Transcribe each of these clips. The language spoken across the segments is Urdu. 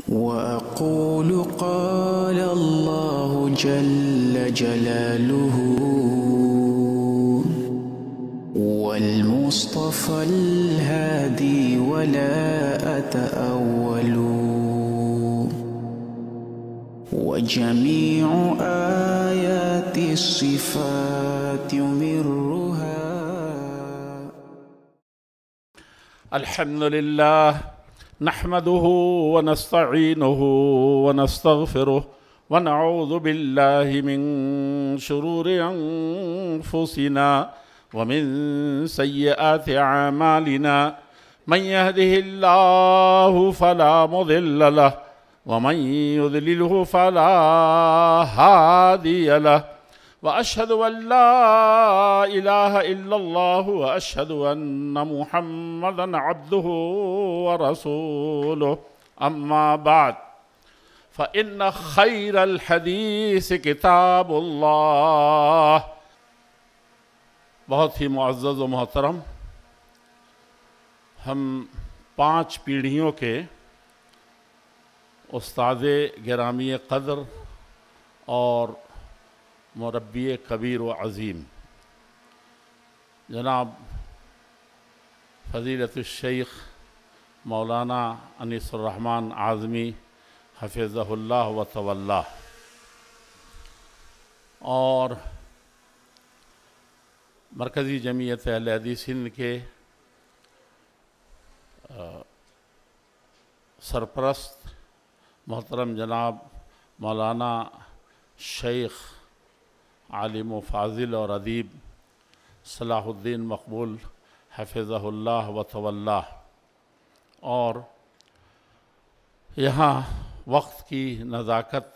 وأقول قال الله جل جلاله والمصطفى الهادي ولا أتأول وجميع آيات الصفات يمرها. الحمد لله نحمده ونستعينه ونستغفره ونعوذ بالله من شرور أنفسنا ومن سيئات أعمالنا. من يهده الله فلا مضل له ومن يضلله فلا هادي له، وأشهد أن لا إله إلا الله وأشهد أن محمدًا عبده ورسوله. أما بعد فإن خير الحديث كتاب الله. بہت ہی معزز و محترم، ہم 5 پیڑھیوں کے استاد گرامی قدر اور مربی کبیر و عظیم جناب فضیلت الشیخ مولانا انیس الرحمن اعظمی حفظہ اللہ و تولہ، اور مرکزی جمعیت اہل حدیث ہند کے سرپرست محترم جناب مولانا شیخ عالم و فاضل اور ادیب صلاح الدین مقبول حفظہ اللہ و تولہ، اور یہاں وقت کی نزاکت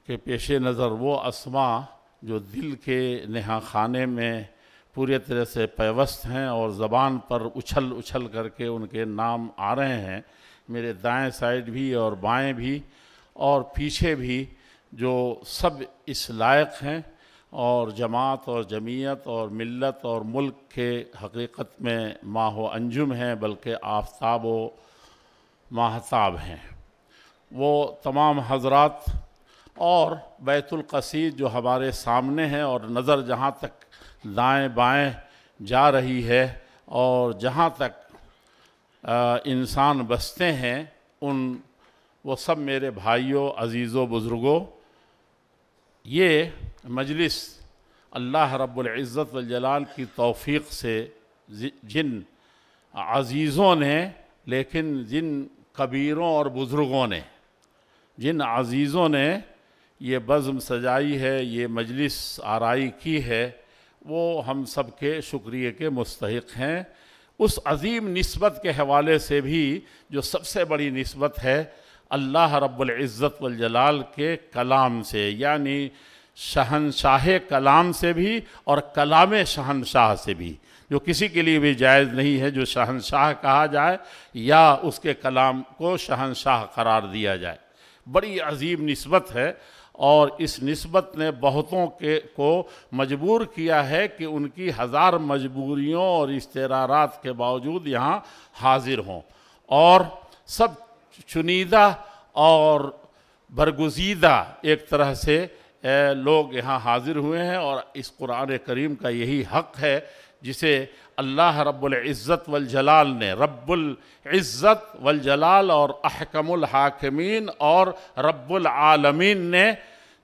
کے پیش نظر وہ اسماء جو دل کے نہا خانے میں پوری طرح سے پیوست ہیں اور زبان پر اچھل اچھل کر کے ان کے نام آ رہے ہیں، میرے دائیں سائڈ بھی اور بائیں بھی اور پیچھے بھی، جو سب اس لائق ہیں اور جماعت اور جمعیت اور ملت اور ملک کے حقیقت میں ماہ و انجم ہیں، بلکہ آفتاب و ماہتاب ہیں، وہ تمام حضرات اور بیت القصید جو ہمارے سامنے ہیں اور نظر جہاں تک دائیں بائیں جا رہی ہے اور جہاں تک انسان بستے ہیں، وہ سب میرے بھائیوں، عزیزوں، بزرگوں، یہ مجلس اللہ رب العزت والجلال کی توفیق سے جن عزیزوں نے، لیکن جن کبیروں اور بزرگوں نے، جن عزیزوں نے یہ بزم سجائی ہے، یہ مجلس آرائی کی ہے، وہ ہم سب کے شکریہ کے مستحق ہیں۔ اس عظیم نسبت کے حوالے سے بھی جو سب سے بڑی نسبت ہے اللہ رب العزت والجلال کے کلام سے، یعنی شہنشاہ کلام سے بھی اور کلام شہنشاہ سے بھی، جو کسی کے لیے بھی جائز نہیں ہے جو شہنشاہ کہا جائے یا اس کے کلام کو شہنشاہ قرار دیا جائے۔ بڑی عظیم نسبت ہے، اور اس نسبت نے بہتوں کو مجبور کیا ہے کہ ان کی ہزار مجبوریوں اور استعارات کے باوجود یہاں حاضر ہوں، اور سب چنیدہ اور برگزیدہ ایک طرح سے لوگ یہاں حاضر ہوئے ہیں، اور اس قرآن کریم کا یہی حق ہے جسے اللہ رب العزت والجلال نے، رب العزت والجلال اور احکم الحاکمین اور رب العالمین نے،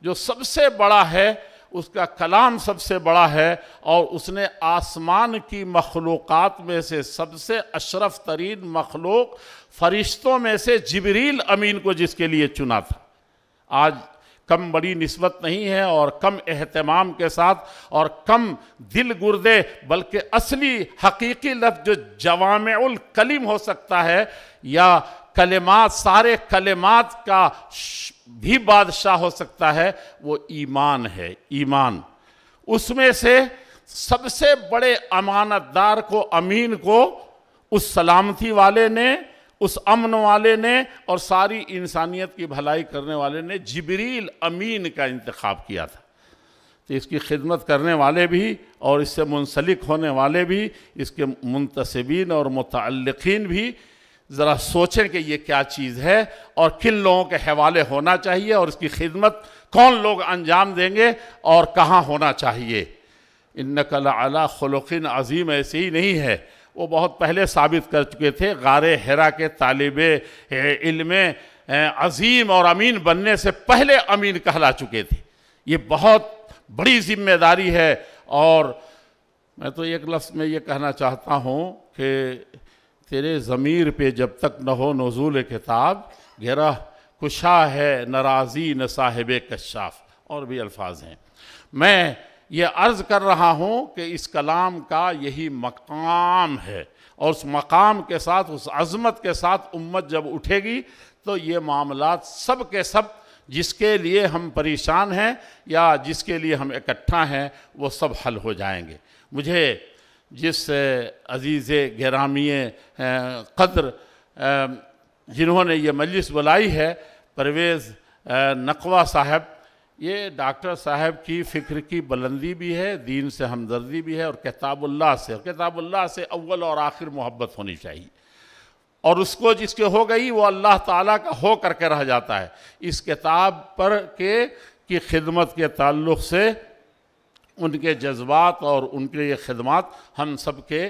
جو سب سے بڑا ہے، اس کا کلام سب سے بڑا ہے، اور اس نے آسمان کی مخلوقات میں سے سب سے اشرف ترین مخلوق فرشتوں میں سے جبریل امین کو جس کے لیے چنا تھا۔ آج کم بڑی نسبت نہیں ہے اور کم اہتمام کے ساتھ اور کم دل گردے، بلکہ اصلی حقیقی لفظ جو جوامع الکلم ہو سکتا ہے، یا کلمات، سارے کلمات کا بھی بادشاہ ہو سکتا ہے، وہ ایمان ہے۔ ایمان، اس میں سے سب سے بڑے امانت دار کو، امین کو، اس سلامتی والے نے، اس امن والے نے اور ساری انسانیت کی بھلائی کرنے والے نے جبریل امین کا انتخاب کیا تھا۔ تو اس کی خدمت کرنے والے بھی اور اس سے منسلک ہونے والے بھی، اس کے منتسبین اور متعلقین بھی ذرا سوچیں کہ یہ کیا چیز ہے اور کن لوگوں کے حوالے ہونا چاہیے اور اس کی خدمت کون لوگ انجام دیں گے اور کہاں ہونا چاہیے۔ اِنَّكَ لَعَلَىٰ خُلُقٍ عظیم ایسے ہی نہیں ہے، وہ بہت پہلے ثابت کر چکے تھے، غار حرا کے طالب علم عظیم اور امین بننے سے پہلے امین کہلا چکے تھے۔ یہ بہت بڑی ذمہ داری ہے، اور میں تو ایک لفظ میں یہ کہنا چاہتا ہوں کہ تیرے ضمیر پہ جب تک نہ ہو نزول کتاب، گرہ کشا ہے ناراضی نہ صاحب کشاف، اور بھی الفاظ ہیں۔ میں یہ عرض کر رہا ہوں کہ اس کلام کا یہی مقام ہے، اور اس مقام کے ساتھ، اس عظمت کے ساتھ امت جب اٹھے گی تو یہ معاملات سب کے سب جس کے لیے ہم پریشان ہیں یا جس کے لیے ہم اکٹھا ہیں وہ سب حل ہو جائیں گے۔ مجھے جس عزیز گرامی قدر جنہوں نے یہ مجلس بلائی ہے، پرویز نقوہ صاحب، یہ ڈاکٹر صاحب کی فکر کی بلندی بھی ہے، دین سے ہمدردی بھی ہے، اور کتاب اللہ سے اول اور آخر محبت ہونی چاہیے، اور اس کو جس کے ہو گئی وہ اللہ تعالیٰ کا ہو کر کے رہ جاتا ہے۔ اس کتاب پر کی خدمت کے تعلق سے ان کے جذبات اور ان کے یہ خدمات ہم سب کے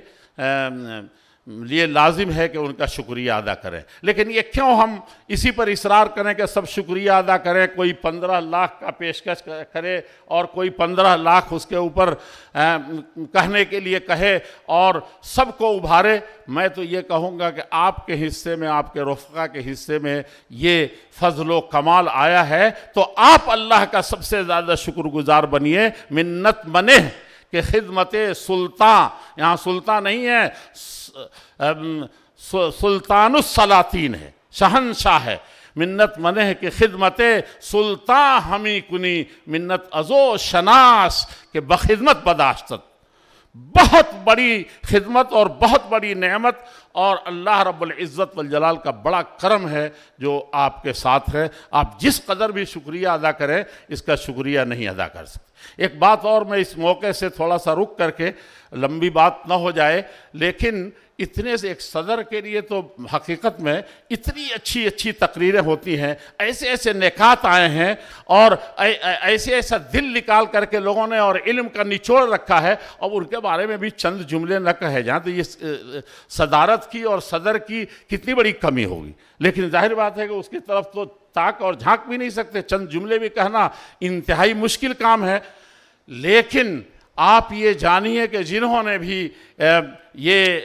لیے لازم ہے کہ ان کا شکریہ ادا کریں۔ لیکن یہ کیوں ہم اسی پر اصرار کریں کہ سب شکریہ ادا کریں؟ کوئی 15 لاکھ کا پیشکش کرے اور کوئی 15 لاکھ اس کے اوپر کہنے کے لیے کہے اور سب کو ابھارے۔ میں تو یہ کہوں گا کہ آپ کے حصے میں، آپ کے رفقا کے حصے میں یہ فضل و کمال آیا ہے تو آپ اللہ کا سب سے زیادہ شکر گزار بنیے، منت منہ کہ خدمت سلطان، یہاں سلطان نہیں ہے، سلطان السلاطین ہے، شہنشاہ ہے۔ منت منہ کہ خدمت سلطان ہمی کنی، منت ازو شناس کہ بخدمت بداشتت۔ بہت بڑی خدمت اور بہت بڑی نعمت، اور اللہ رب العزت والجلال کا بڑا کرم ہے جو آپ کے ساتھ ہے۔ آپ جس قدر بھی شکریہ ادا کریں اس کا شکریہ نہیں ادا کر سکتے۔ ایک بات اور، میں اس موقع سے تھوڑا سا رک کر کے، لمبی بات نہ ہو جائے، لیکن اتنے سے ایک صدر کے لیے تو حقیقت میں اتنی اچھی تقریریں ہوتی ہیں، ایسے نکات آئے ہیں، اور ایسا دل نکال کر کے لوگوں نے اور علم کا نچوڑ رکھا ہے، اور ان کے بارے میں بھی چند جملے نہ کہے جائیں تو یہ صدارت کی اور صدر کی کتنی بڑی کمی ہوگی۔ لیکن ظاہر بات ہے کہ اس کی طرف تو تاک اور جھانک بھی نہیں سکتے، چند جملے بھی کہنا انتہائی مشکل کام ہے۔ لیکن آپ یہ جانیے کہ جنہوں نے بھی یہ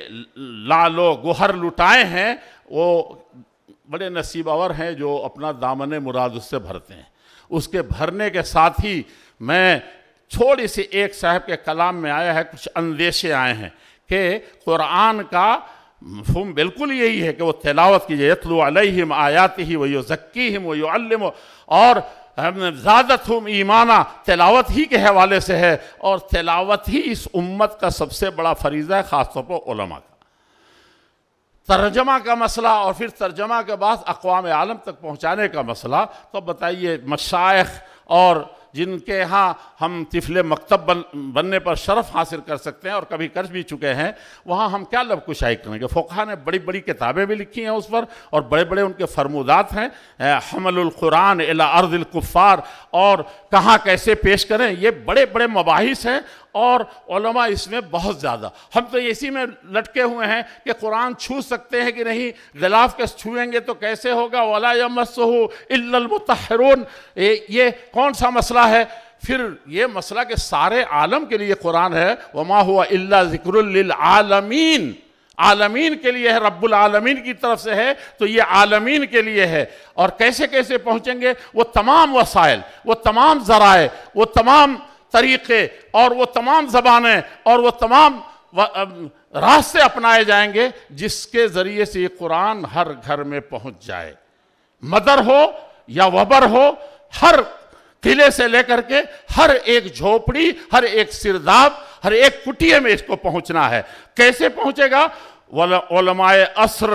لال و گوہر لٹائے ہیں وہ بڑے نصیب آور ہیں جو اپنا دامن مراد اس سے بھرتے ہیں۔ اس کے بھرنے کے ساتھ ہی میں تھوڑی سی ایک صاحب کے کلام میں آیا ہے، کچھ اندیشے آئے ہیں کہ قرآن کا مفہوم بالکل یہی ہے کہ وہ تلاوت کیجئے، یتلو علیہم آیاتہ ویزکیہم ویعلم، اور زادتہم ایمانا تلاوت ہی کے حوالے سے ہے، اور تلاوت ہی اس امت کا سب سے بڑا فریضہ ہے، خاص طور پر علماء کا۔ ترجمہ کا مسئلہ اور پھر ترجمہ کے بعد اقوام عالم تک پہنچانے کا مسئلہ، تو بتائیے مشائخ اور جن کے ہاں ہم طفل مکتب بننے پر شرف حاصل کر سکتے ہیں اور کبھی کر بھی چکے ہیں، وہاں ہم کیا لب کشائی کریں گے؟ فقہا نے بڑی بڑی کتابیں بھی لکھی ہیں اس پر، اور بڑے بڑے ان کے فرمودات ہیں، حمل القرآن الی ارض الکفار، اور کہاں کیسے پیش کریں، یہ بڑے بڑے مباحث ہیں، اور علماء اس میں بہت زیادہ۔ ہم تو اسی میں لٹکے ہوئے ہیں کہ قرآن چھو سکتے ہیں کہ نہیں، غلاف کے چھوئیں گے تو کیسے ہوگا، وَلَا يَمَسُّهُ إِلَّا الْمُطَهِّرُونَ، یہ کون سا مسئلہ ہے؟ پھر یہ مسئلہ کہ سارے عالم کے لیے قرآن ہے، وَمَا هُوَ إِلَّا ذِكْرٌ لِّلْعَالَمِينَ، عالمین کے لیے ہے، رب العالمین کی طرف سے ہے تو یہ عالمین کے لیے ہے۔ اور کیسے کیسے پہنچیں گے؟ وہ تمام وسائل، وہ تمام ذرائع، وہ تمام طریقے اور وہ تمام زبانیں اور وہ تمام راستے اپنائے جائیں گے جس کے ذریعے سے یہ قرآن ہر گھر میں پہنچ جائے۔ مدر ہو یا وبر ہو، ہر قلعے سے لے کر کے ہر ایک جھوپڑی، ہر ایک سرداب، ہر ایک کٹیے میں اس کو پہنچنا ہے۔ کیسے پہنچے گا؟ علماء عصر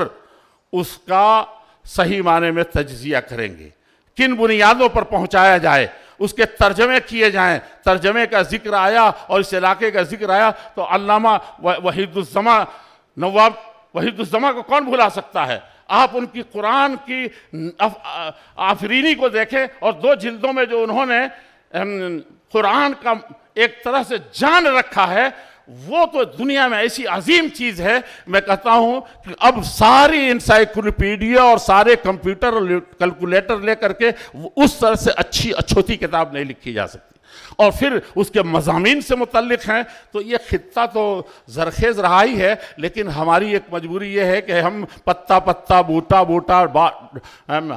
اس کا صحیح معنی میں تجزیہ کریں گے، کن بنیادوں پر پہنچایا جائے، اس کے ترجمے کیے جائیں۔ ترجمے کا ذکر آیا اور اس علاقے کا ذکر آیا تو علامہ وحید الزماں، نواب وحید الزماں کو کون بھلا سکتا ہے؟ آپ ان کی قرآن کی آفرینی کو دیکھیں اور 2 جلدوں میں جو انہوں نے قرآن کا ایک طرح سے جان رکھا ہے، وہ تو دنیا میں ایسی عظیم چیز ہے. میں کہتا ہوں کہ اب ساری انسائیکلوپیڈیا اور سارے کمپیوٹر اور کیلکولیٹر لے کر کے اس طرح سے اچھوتی کتاب نہیں لکھی جا سکتی. اور پھر اس کے مضامین سے متعلق ہیں تو یہ خطہ تو زرخیز رہا ہی ہے، لیکن ہماری ایک مجبوری یہ ہے کہ ہم پتا پتا بوٹا بوٹا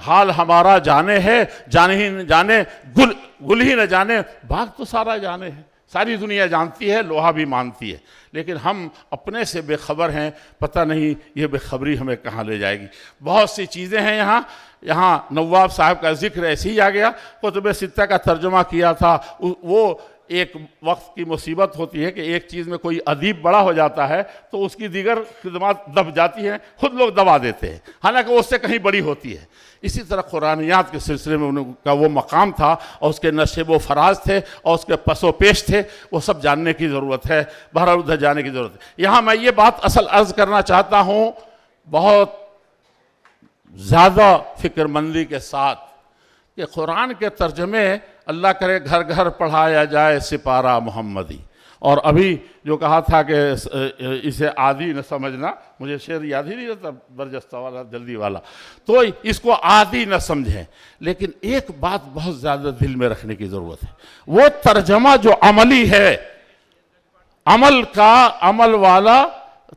حال ہمارا جانے ہے، جانے ہی نہ جانے گل ہی نہ جانے باغ تو سارا جانے ہے. ساری دنیا جانتی ہے، لوہا بھی مانتی ہے، لیکن ہم اپنے سے بے خبر ہیں. پتہ نہیں یہ بے خبری ہمیں کہاں لے جائے گی. بہت سی چیزیں ہیں یہاں نواب صاحب کا ذکر ایسے ہی آ گیا. کتب ستہ کا ترجمہ کیا تھا. وہ ایک وقت کی مصیبت ہوتی ہے کہ ایک چیز میں کوئی ادیب بڑا ہو جاتا ہے تو اس کی دیگر خدمات دب جاتی ہیں، خود لوگ دبا دیتے ہیں، حالانکہ وہ اس سے کہیں بڑی ہوتی ہے. اسی طرح قرآنیات کے سلسلے میں ان کا وہ مقام تھا اور اس کے نشیب و فراز تھے اور اس کے پس و پیش تھے، وہ سب جاننے کی ضرورت ہے، بہرحال ادھر جانے کی ضرورت ہے. یہاں میں یہ بات اصل عرض کرنا چاہتا ہوں بہت زیادہ فکر مندی کے ساتھ کہ قرآن کے ترجمے اللہ کرے گھر گھر پڑھایا جائے سپارہ محمدی. اور ابھی جو کہا تھا کہ اسے عادی نہ سمجھنا، مجھے شعر یاد ہی نہیں رہتا برجستہ والا جلدی والا، تو اس کو عادی نہ سمجھیں. لیکن ایک بات بہت زیادہ دل میں رکھنے کی ضرورت ہے، وہ ترجمہ جو عملی ہے، عمل والا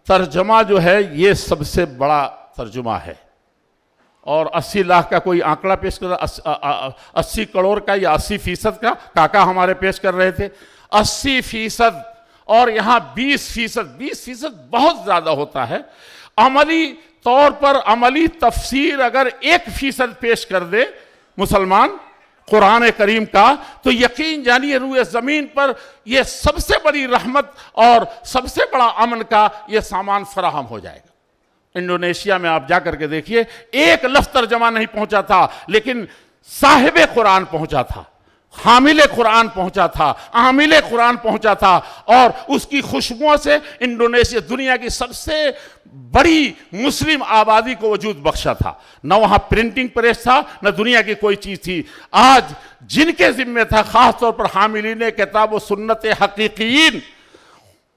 ترجمہ جو ہے یہ سب سے بڑا ترجمہ ہے. اور 80 لاکھ کا کوئی آنکڑا پیش کر رہا، 80 کروڑ کا یا 80% کا کاکا ہمارے پیش کر رہے تھے. 80% اور یہاں 20% بہت زیادہ ہوتا ہے. عملی طور پر عملی تفسیر اگر 1% پیش کر دے مسلمان قرآن کریم کا تو یقین جانیے روئے زمین پر یہ سب سے بڑی رحمت اور سب سے بڑا امن کا یہ سامان فراہم ہو جائے گا. انڈونیشیا میں آپ جا کر کے دیکھیے، ایک لفظ ترجمہ نہیں پہنچا تھا، لیکن صاحب قرآن پہنچا تھا، حامل قرآن پہنچا تھا، عامل قرآن پہنچا تھا، اور اس کی خوشبوؤں سے انڈونیشیا دنیا کی سب سے بڑی مسلم آبادی کو وجود بخشا تھا. نہ وہاں پرنٹنگ پریس تھا، نہ دنیا کی کوئی چیز تھی. آج جن کے ذمہ تھا خاص طور پر حاملین کتاب و سنت حقیقیین،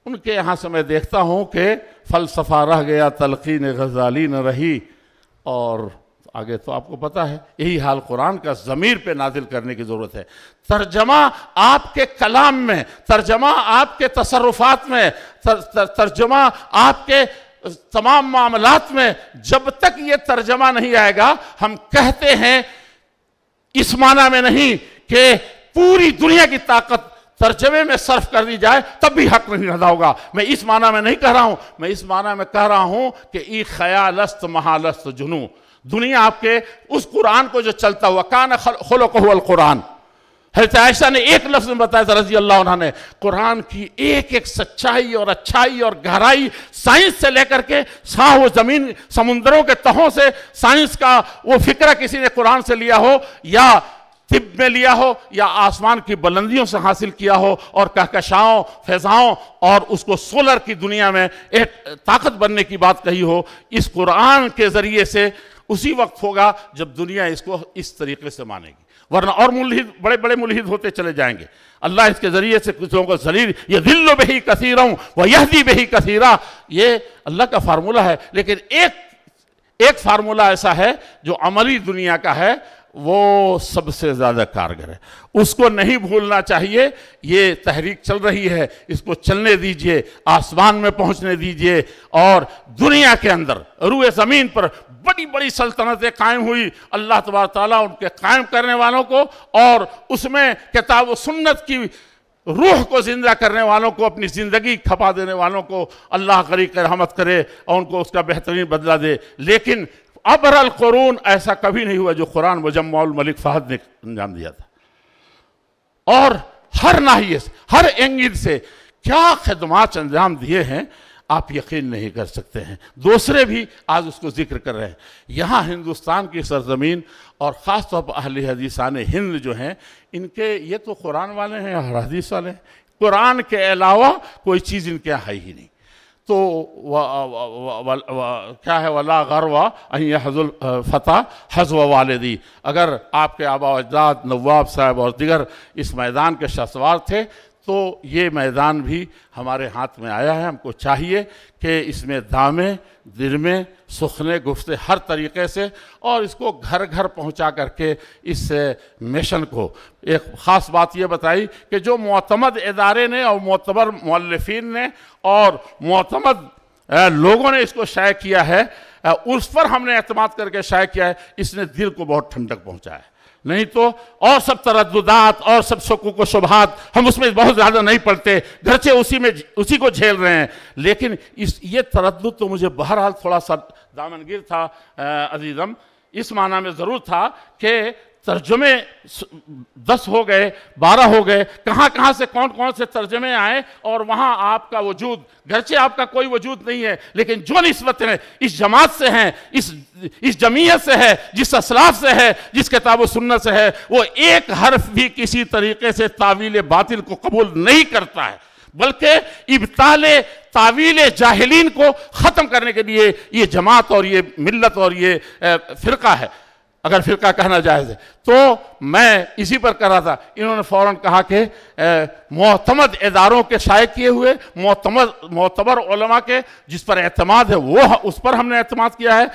ان کے یہاں سے میں دیکھتا ہوں کہ فلسفہ رہ گیا، تلقین غزالی نہ رہی، اور آگے تو آپ کو پتہ ہے یہی حال قرآن کا ضمیر پہ نازل کرنے کی ضرورت ہے. ترجمہ آپ کے کلام میں، ترجمہ آپ کے تصرفات میں، ترجمہ آپ کے تمام معاملات میں، جب تک یہ ترجمہ نہیں آئے گا، ہم کہتے ہیں اس معنی میں نہیں کہ پوری دنیا کی طاقت ترجمے میں صرف کر دی جائے تب بھی حق نہیں ادا ہوگا. میں اس معنی میں نہیں کہہ رہا ہوں، میں اس معنی میں کہہ رہا ہوں کہ ای خیال است محال است جنوں. دنیا آپ کے اس قرآن کو جو چلتا ہوا کان خلقہ القرآن، حضرت عائشہ نے ایک لفظ میں بتایا تھا رضی اللہ عنہ نے، قرآن کی ایک ایک سچائی اور اچھائی اور گہرائی، سائنس سے لے کر کے وہ زمین سمندروں کے تہوں سے سائنس کا وہ فکرہ کسی نے قرآن سے لیا ہو یا طب میں لیا ہو یا آسمان کی بلندیوں سے حاصل کیا ہو اور کہکشاؤں فضاؤں اور اس کو سولر کی دنیا میں ایک طاقت بننے کی بات کہی ہو، اس قرآن کے ذریعے سے اسی وقت ہوگا جب دنیا اس کو اس طریقے سے مانے گی. ورنہ اور ملحد بڑے بڑے ملحد ہوتے چلے جائیں گے. اللہ اس کے ذریعے سے کچھ لوگوں کو ذلیل یضل بہ کثیرا ویہدی بہ کثیرا، یہ اللہ کا فارمولہ ہے. لیکن ایک فارمولہ ایسا ہے جو عملی دنیا کا ہے، وہ سب سے زیادہ کارگر ہے. اس کو نہیں بھولنا چاہیے. یہ تحریک چل رہی ہے، اس کو چلنے دیجئے، آسمان میں پہنچنے دیجئے، اور دنیا کے اندر روئے زمین پر بڑی بڑی سلطنتیں قائم ہوئی. اللہ تبارک تعالیٰ ان کے قائم کرنے والوں کو اور اس میں کتاب و سنت کی روح کو زندہ کرنے والوں کو، اپنی زندگی کھپا دینے والوں کو اللہ غریق رحمت کرے اور ان کو اس کا بہترین بدلہ دے. لیکن ابر القرون ایسا کبھی نہیں ہوا جو قرآن مجمع الملک فہد نے انجام دیا تھا. اور ہر ناحیے سے، ہر اینگل سے کیا خدمات انجام دیے ہیں آپ یقین نہیں کر سکتے ہیں. دوسرے بھی آج اس کو ذکر کر رہے ہیں. یہاں ہندوستان کی سرزمین اور خاص طور پر اہل حدیثان ہند جو ہیں، ان کے یہ تو قرآن والے ہیں اور حدیث والے ہیں، قرآن کے علاوہ کوئی چیز ان کے یہاں ہے ہی نہیں. تو کیا ہے ولا غرو ان یحظ الفتى حظو والدی، اگر آپ کے آبا و اجداد نواب صاحب اور دیگر اس میدان کے شہسوار تھے تو یہ میدان بھی ہمارے ہاتھ میں آیا ہے۔ ہم کو چاہیے کہ اس میں دامے درمے سخنے گفتے ہر طریقے سے، اور اس کو گھر گھر پہنچا کر کے اس مشن کو ایک خاص بات یہ بتائی کہ جو معتمد ادارے نے اور معتبر مؤلفین نے اور معتمد لوگوں نے اس کو شائع کیا ہے، اس پر ہم نے اعتماد کر کے شائع کیا ہے، اس نے دل کو بہت ٹھنڈک پہنچا ہے۔ نہیں تو اور سب ترددات اور سب شکوک و شبہات ہم اس میں بہت زیادہ نہیں پڑتے، گرچہ اسی کو جھیل رہے ہیں، لیکن یہ تردد تو مجھے بہرحال تھوڑا سا دامنگیر تھا عزیزم، اس معنی میں ضرور تھا کہ ترجمے 10 ہو گئے 12 ہو گئے، کہاں سے کون سے ترجمے آئے، اور وہاں آپ کا وجود، گرچہ آپ کا کوئی وجود نہیں ہے، لیکن جو نسبت ہے اس جماعت سے ہیں، اس جمعیت سے ہے، جس اسلاف سے ہے، جس کتاب و سنت سے ہے، وہ ایک حرف بھی کسی طریقے سے تاویل باطل کو قبول نہیں کرتا ہے، بلکہ ابطال تاویل جاہلین کو ختم کرنے کے لیے یہ جماعت اور یہ ملت اور یہ فرقہ ہے، اگر فرقہ کہنا جائز ہے۔ تو میں اسی پر کر رہا تھا، انہوں نے فوراً کہا کہ معتمد اداروں کے شائع کیے ہوئے معتبر علماء کے جس پر اعتماد ہے وہ اس پر ہم نے اعتماد کیا ہے،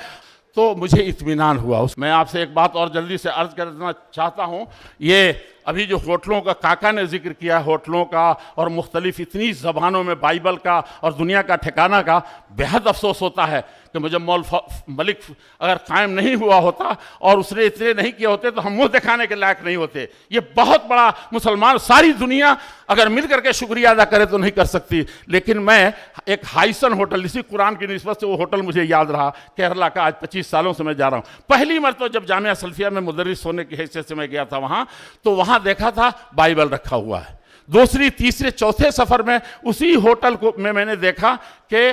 تو مجھے اطمینان ہوا۔ میں آپ سے ایک بات اور جلدی سے عرض کرنا چاہتا ہوں، یہ ابھی جو ہوٹلوں کا کاکا نے ذکر کیا ہے، ہوٹلوں کا اور مختلف اتنی زبانوں میں بائبل کا اور دنیا کا ٹھکانہ کا، بہت افسوس ہوتا ہے کہ مجھے ملک اگر قائم نہیں ہوا ہوتا اور اس نے اتنے نہیں کیے ہوتے تو ہم منہ دکھانے کے لائق نہیں ہوتے۔ یہ بہت بڑا مسلمان، ساری دنیا اگر مل کر کے شکریہ ادا کرے تو نہیں کر سکتی، لیکن میں ایک ہائسن ہوٹل، اسی قرآن کی نسبت سے وہ ہوٹل مجھے یاد رہا، کیرلا کا، آج 25 سالوں سے میں جا رہا ہوں۔ پہلی مرتبہ جب جامعہ سلفیہ میں مدرس ہونے کی حیثیت سے میں گیا تھا وہاں، تو وہاں دیکھا تھا بائبل رکھا ہوا ہے۔ دوسری تیسرے چوتھے سفر میں اسی ہوٹل میں نے دیکھا کہ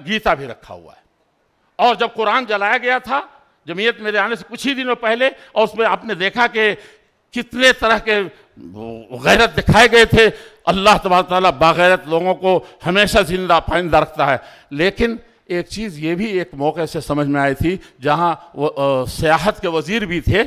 گیتا بھی رکھا ہوا ہے، اور جب قرآن جلایا گیا تھا جمعیت میرے آنے سے کچھ ہی دنوں پہلے، اور اس میں آپ نے دیکھا کہ کتنے طرح کے غیرت دکھائے گئے تھے۔ اللہ تبارک تعالیٰ باغیرت لوگوں کو ہمیشہ زندہ پائندہ رکھتا ہے، لیکن ایک چیز یہ بھی ایک موقع سے سمجھ میں آئی تھی، جہاں سیاحت کے وزیر بھی تھے،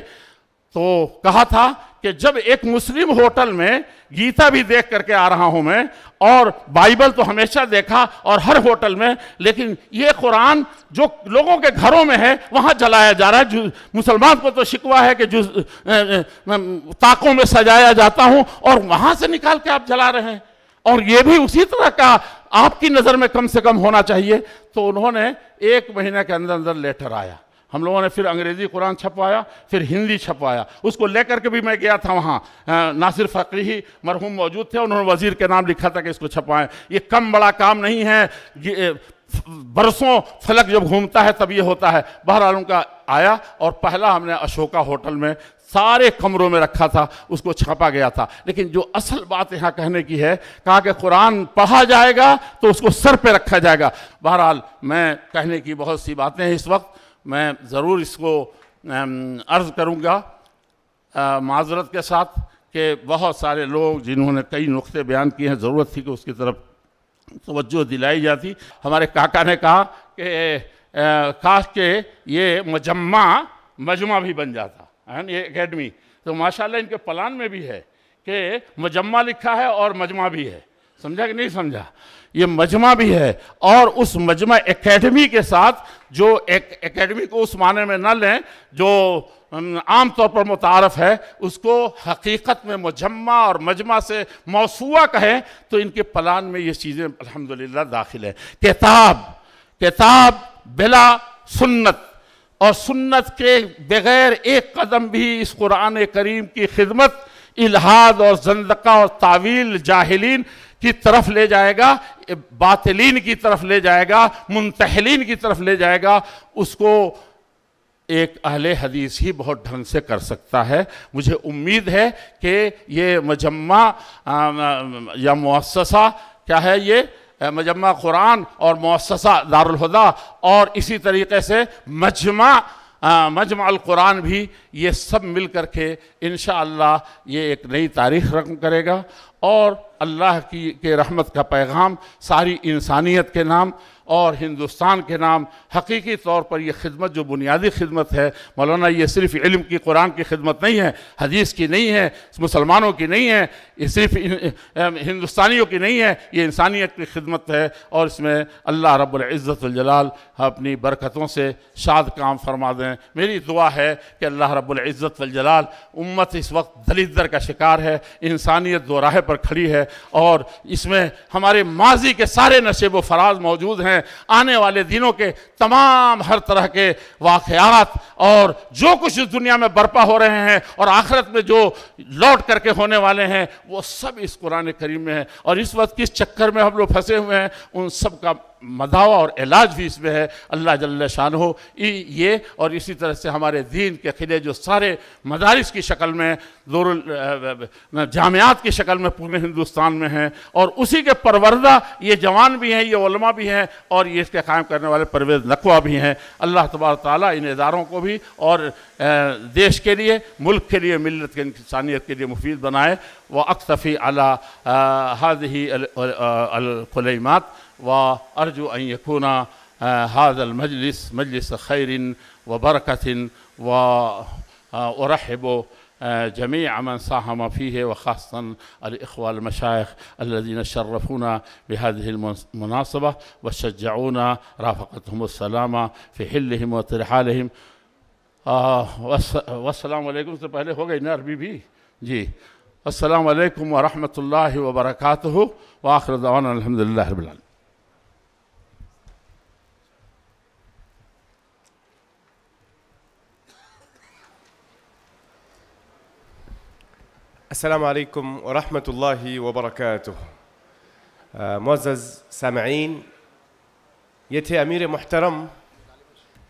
تو کہا تھا کہ جب ایک مسلم ہوٹل میں گیتا بھی دیکھ کر کے آ رہا ہوں میں، اور بائبل تو ہمیشہ دیکھا اور ہر ہوٹل میں، لیکن یہ قرآن جو لوگوں کے گھروں میں ہے وہاں جلایا جا رہا ہے۔ مسلمان کو تو شکوہ ہے کہ جو طاقوں میں سجایا جاتا ہوں اور وہاں سے نکال کے آپ جلا رہے ہیں، اور یہ بھی اسی طرح کا آپ کی نظر میں کم سے کم ہونا چاہیے۔ تو انہوں نے 1 مہینہ کے اندر لیٹر آیا، ہم لوگوں نے پھر انگریزی قرآن چھپوایا، پھر ہندی چھپوایا، اس کو لے کر کے بھی میں گیا تھا وہاں، ناصر فقیہی مرحوم موجود تھے، انہوں نے وزیر کے نام لکھا تھا کہ اس کو چھپوائیں۔ یہ کم بڑا کام نہیں ہے، برسوں فلک جب گھومتا ہے تب یہ ہوتا ہے۔ بہرحال ان کا آیا، اور پہلا ہم نے اشوکا ہوٹل میں سارے کمروں میں رکھا تھا، اس کو چھاپا گیا تھا۔ لیکن جو اصل بات یہاں کہنے کی ہے، کہا کہ قرآن پڑھا جائے گا تو اس کو سر پہ رکھا جائے گا۔ بہرحال میں کہنے کی بہت سی باتیں ہیں اس وقت، میں ضرور اس کو عرض کروں گا معذرت کے ساتھ کہ بہت سارے لوگ جنہوں نے کئی نقطے بیان کیے ہیں، ضرورت تھی کہ اس کی طرف توجہ دلائی جاتی۔ ہمارے کاکا نے کہا کہ کاش کہ یہ مجمع بھی بن جاتا، یہ اکیڈمی، تو ماشاءاللہ ان کے پلان میں بھی ہے کہ مجمع لکھا ہے اور مجمع بھی ہے، سمجھا کہ نہیں سمجھا؟ یہ مجمع بھی ہے، اور اس مجمع اکیڈمی کے ساتھ، جو اکیڈمی کو اس معنی میں نہ لیں جو عام طور پر متعارف ہے، اس کو حقیقت میں مجمع اور مجمع سے موسوعہ کہیں تو ان کے پلان میں یہ چیزیں الحمدللہ داخل ہیں۔ کتاب بلا سنت، اور سنت کے بغیر ایک قدم بھی اس قرآن کریم کی خدمت الہاد اور زندقہ اور تعویل جاہلین کی طرف لے جائے گا، باطلین کی طرف لے جائے گا، منتحلین کی طرف لے جائے گا، اس کو ایک اہل حدیث ہی بہت ڈھنگ سے کر سکتا ہے۔ مجھے امید ہے کہ یہ مجمع یا مؤسسہ کیا ہے، یہ مجمع قرآن اور مؤسسہ دارالہدیٰ، اور اسی طریقے سے مجمع مجمع القرآن بھی، یہ سب مل کر کے انشاءاللہ یہ ایک نئی تاریخ رقم کرے گا، اور اللہ کی رحمت کا پیغام ساری انسانیت کے نام اور ہندوستان کے نام حقیقی طور پر یہ خدمت جو بنیادی خدمت ہے مولانا، یہ صرف علم کی قرآن کی خدمت نہیں ہے، حدیث کی نہیں ہے، مسلمانوں کی نہیں ہے، یہ صرف ہندوستانیوں کی نہیں ہے، یہ انسانیت کی خدمت ہے، اور اس میں اللہ رب العزت والجلال اپنی برکتوں سے شاد کام فرما دیں۔ میری دعا ہے کہ اللہ رب العزت والجلال، امت اس وقت دلیدر کا شکار ہے، انسانیت دو راہ پر کھڑی ہے، اور اس میں ہمارے ماضی کے سارے نشیب و فراز موجود ہیں، آنے والے دنوں کے تمام ہر طرح کے واقعات اور جو کچھ اس دنیا میں برپا ہو رہے ہیں اور آخرت میں جو لوٹ کر کے ہونے والے ہیں، وہ سب اس قرآن کریم میں ہے، اور اس وقت کس چکر میں ہم لوگ پھنسے ہوئے ہیں ان سب کا مداوع اور علاج بھی اس میں ہے۔ اللہ جل شانہ یہ اور اسی طرح سے ہمارے دین کے قلعے جو سارے مدارس کی شکل میں، جامعات کی شکل میں پورے ہندوستان میں ہیں، اور اسی کے پروردہ یہ جوان بھی ہیں، یہ علماء بھی ہیں، اور یہ اس کے قائم کرنے والے پرویز نقوہ بھی ہیں۔ اللہ تبارک تعالیٰ ان اداروں کو بھی اور دیش کے لیے، ملک کے لیے، ملت کے انسانیت کے لیے مفید بنائے۔ وَأَكْتَفِي عَلَى هَذِهِ الْكُلَيْمَاتِ وأرجو أن يكون هذا المجلس مجلس خير وبركة، وأرحب جميع من ساهم فيه، وخاصة الإخوة المشايخ الذين شرفونا بهذه المناسبة وشجعونا، رافقتهم السلامة في حلهم وترحالهم۔ والسلام علیکم سے پہلے ہو گئی نا عربی بھی جی۔ السلام علیکم ورحمۃ اللہ وبرکاتہ، وآخر دعوانا الحمدللہ رب العالمین۔ السلام علیکم ورحمۃ اللہ وبرکاتہ۔ معزز سامعین، یہ تھے امیر محترم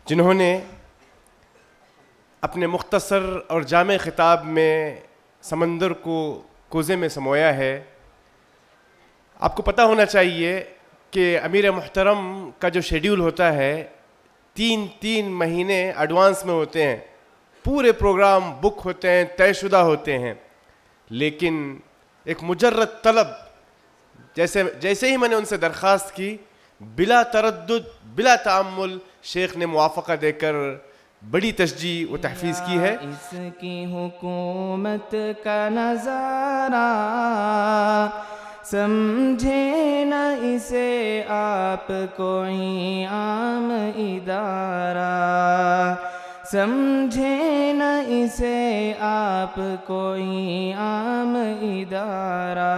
جنہوں نے اپنے مختصر اور جامع خطاب میں سمندر کو کوزے میں سمویا ہے۔ آپ کو پتہ ہونا چاہیے کہ امیر محترم کا جو شیڈیول ہوتا ہے 3 مہینے ایڈوانس میں ہوتے ہیں، پورے پروگرام بک ہوتے ہیں، طے شدہ ہوتے ہیں، لیکن ایک مجرد طلب جیسے ہی میں نے ان سے درخواست کی، بلا تردد بلا تعمل شیخ نے موافقہ دے کر بڑی تشجیع و تحفیظ کی ہے۔ اس کی حکومت کا نظارہ سمجھے نہ اسے آپ کوئی عام ادارہ، سمجھے نہ اسے آپ کوئی عام ادارہ۔